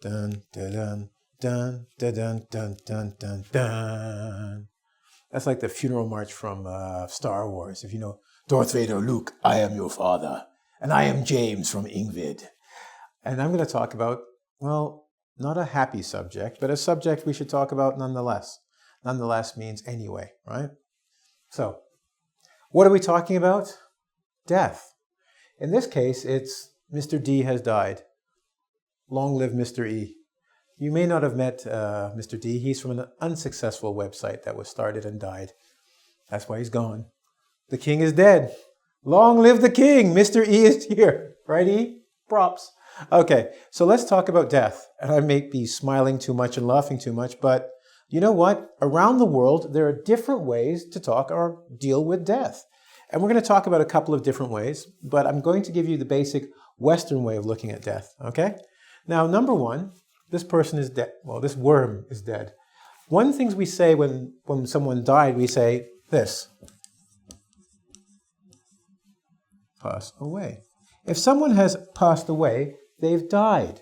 Dun, dun, dun, dun, dun, dun, dun, dun, dun, dun. That's like the funeral march from Star Wars. If you know Darth Vader, Luke, I am your father. And I am James from engVid. And I'm going to talk about, well, not a happy subject, but a subject we should talk about nonetheless. Nonetheless means anyway, right? So, what are we talking about? Death. In this case, it's Mr. D has died. Long live Mr. E. You may not have met Mr. D. He's from an unsuccessful website that was started and died. That's why he's gone. The king is dead. Long live the king. Mr. E is here. Right, E? Props. Okay, so let's talk about death. And I may be smiling too much and laughing too much, but you know what? Around the world, there are different ways to talk or deal with death. And we're going to talk about a couple of different ways, but I'm going to give you the basic Western way of looking at death, okay? Now, number one, this person is dead. Well, this worm is dead. One of the things we say when someone died, we say this. Pass away. If someone has passed away, they've died.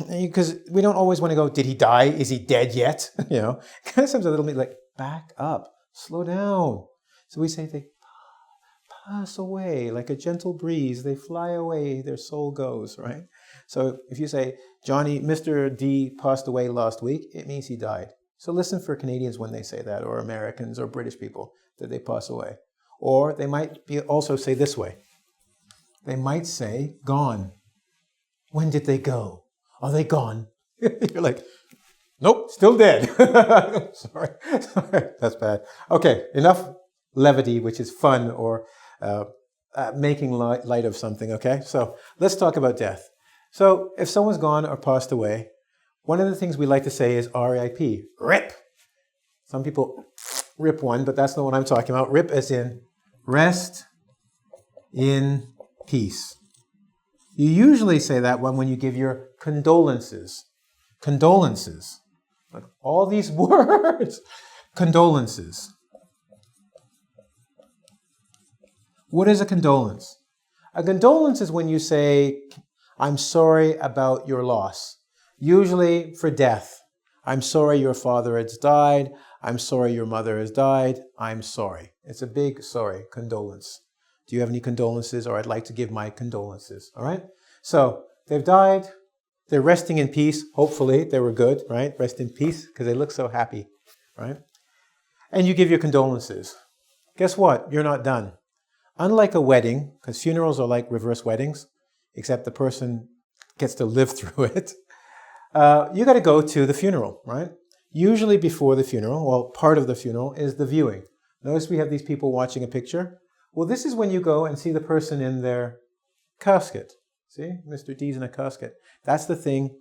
Because we don't always want to go, did he die? Is he dead yet? You know, kind of sounds a little bit like, back up, slow down. So we say they pass away like a gentle breeze. They fly away, their soul goes, right? So if you say, Johnny, Mr. D passed away last week, it means he died. So listen for Canadians when they say that, or Americans or British people, that they pass away. Or they might also say this way. They might say, gone. When did they go? Are they gone? You're like, nope, still dead. Sorry, that's bad. Okay, enough levity, which is fun or making light of something, okay? So let's talk about death. So if someone's gone or passed away, one of the things we like to say is RIP, RIP. Some people rip one, but that's not what I'm talking about. RIP as in rest in peace. You usually say that one when you give your condolences. Condolences. Like all these words. Condolences. What is a condolence? A condolence is when you say, I'm sorry about your loss. Usually for death. I'm sorry your father has died. I'm sorry your mother has died. I'm sorry. It's a big sorry, condolence. Do you have any condolences? Or I'd like to give my condolences. All right? So they've died. They're resting in peace. Hopefully they were good, right? Rest in peace because they look so happy, right? And you give your condolences. Guess what? You're not done. Unlike a wedding, because funerals are like reverse weddings, except the person gets to live through it, you got to go to the funeral, right? Usually before the funeral, well, part of the funeral is the viewing. Notice we have these people watching a picture. Well, this is when you go and see the person in their casket. See, Mr. D's in a casket. That's the thing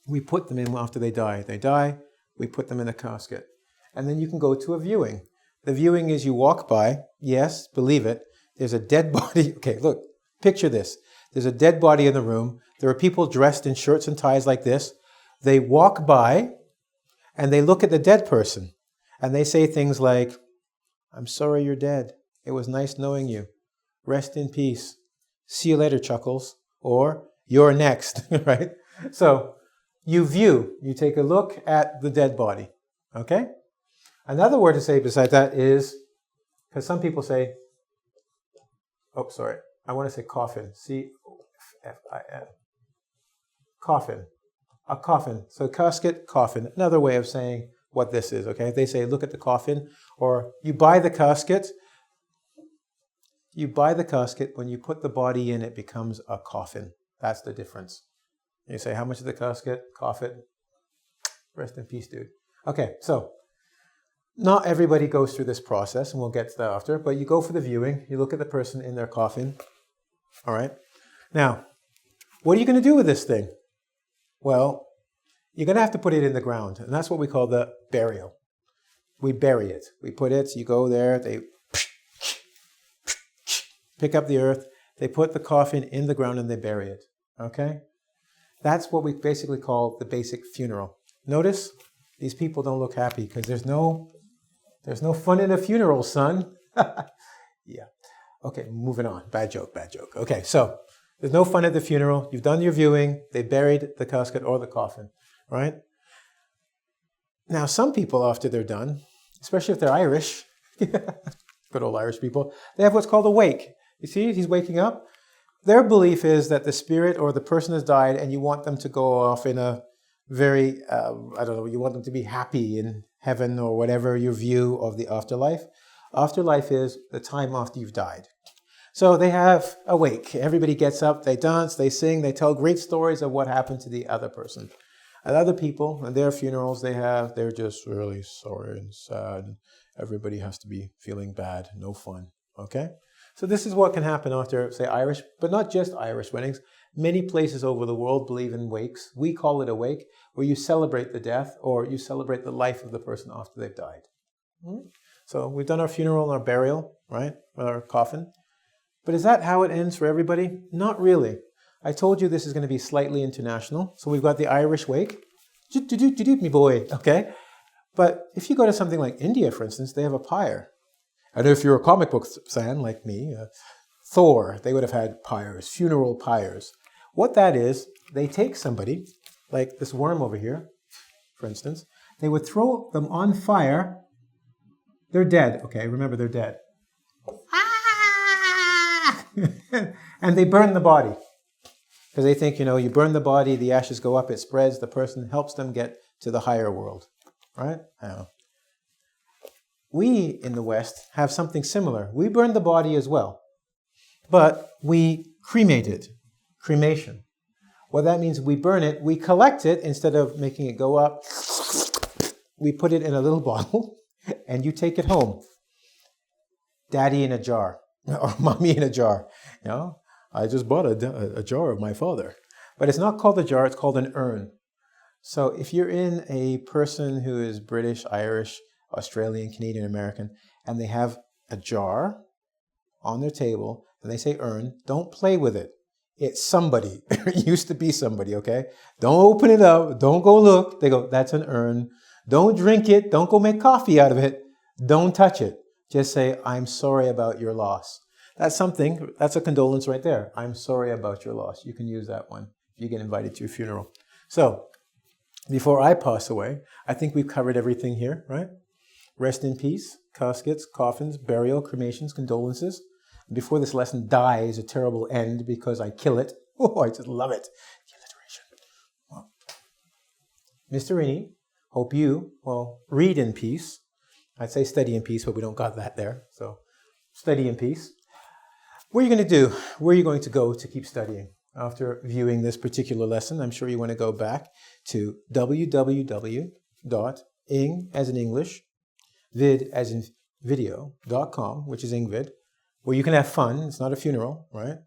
we put them in after they die. They die, we put them in a casket. And then you can go to a viewing. The viewing is you walk by, yes, believe it, there's a dead body. Okay, look, picture this. There's a dead body in the room. There are people dressed in shirts and ties like this. They walk by and they look at the dead person and they say things like, I'm sorry you're dead. It was nice knowing you. Rest in peace. See you later, Chuckles. Or, you're next, right? So, you view. You take a look at the dead body, okay? Another word to say beside that is, because some people say, oh, sorry, I want to say coffin. C-O-F-F-I-N. Coffin. A coffin. So casket, coffin. Another way of saying what this is, okay? They say, look at the coffin, or you buy the casket. You buy the casket, when you put the body in, it becomes a coffin. That's the difference. You say, how much is the casket? Coffin. Rest in peace, dude. Okay, so not everybody goes through this process, and we'll get to that after, but you go for the viewing, you look at the person in their coffin. All right? Now, what are you going to do with this thing? Well, you're going to have to put it in the ground, and that's what we call the burial. We bury it. We put it, you go there, they pick up the earth, they put the coffin in the ground and they bury it, okay? That's what we basically call the basic funeral. Notice, these people don't look happy because there's no fun in a funeral, son. Yeah. Okay, moving on. Bad joke. Okay, so There's no fun at the funeral. You've done your viewing. They buried the casket or the coffin, right? Now, some people, after they're done, especially if they're Irish, good old Irish people, they have what's called a wake. You see, he's waking up. Their belief is that the spirit or the person has died and you want them to go off in a very, you want them to be happy in heaven or whatever your view of the afterlife. Afterlife is the time after you've died. So they have a wake. Everybody gets up, they dance, they sing, they tell great stories of what happened to the other person. And other people, at their funerals, they're just really sorry and sad. Everybody has to be feeling bad, no fun, okay? So this is what can happen after, say, Irish, but not just Irish weddings. Many places over the world believe in wakes. We call it a wake, where you celebrate the death or you celebrate the life of the person after they've died. So we've done our funeral and our burial, right, with our coffin. But is that how it ends for everybody? Not really. I told you this is going to be slightly international. So we've got the Irish wake. Me boy, okay? But if you go to something like India, for instance, they have a pyre. And if you're a comic book fan like me, Thor, they would have had pyres, funeral pyres. What that is, they take somebody, like this worm over here, for instance, they would throw them on fire. They're dead, okay? Remember, they're dead. And they burn the body. Because they think, you burn the body, the ashes go up, it spreads, the person helps them get to the higher world. Right? We in the West have something similar. We burn the body as well. But we cremate it. Cremation. What that means, we burn it, we collect it, instead of making it go up, we put it in a little bottle, and you take it home. Daddy in a jar. Or mommy in a jar. I just bought a jar of my father. But it's not called a jar, it's called an urn. So if you're in a person who is British, Irish, Australian, Canadian, American, and they have a jar on their table, and they say urn, don't play with it. It's somebody. It used to be somebody, okay? Don't open it up. Don't go look. They go, that's an urn. Don't drink it. Don't go make coffee out of it. Don't touch it. Just say, I'm sorry about your loss. That's something, that's a condolence right there. I'm sorry about your loss. You can use that one if you get invited to your funeral. So, before I pass away, I think we've covered everything here, right? Rest in peace, caskets, coffins, burial, cremations, condolences. Before this lesson dies a terrible end because I kill it. Oh, I just love it. The alliteration. Well, Mr. Rini, hope you will read in peace. I'd say study in peace, but we don't got that there. So study in peace. What are you going to do? Where are you going to go to keep studying? After viewing this particular lesson, I'm sure you want to go back to www.ing as in English, vid as in video.com, which is engVid, where you can have fun. It's not a funeral, right?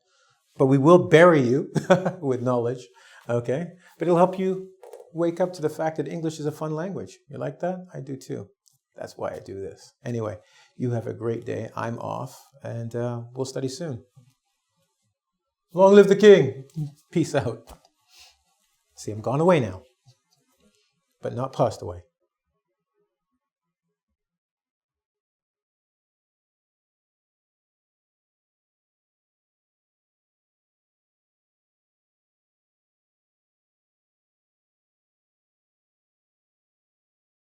But we will bury you with knowledge, okay? But it'll help you wake up to the fact that English is a fun language. You like that? I do too. That's why I do this. Anyway, you have a great day. I'm off, and we'll study soon. Long live the king. Peace out. See, I'm gone away now, but not passed away.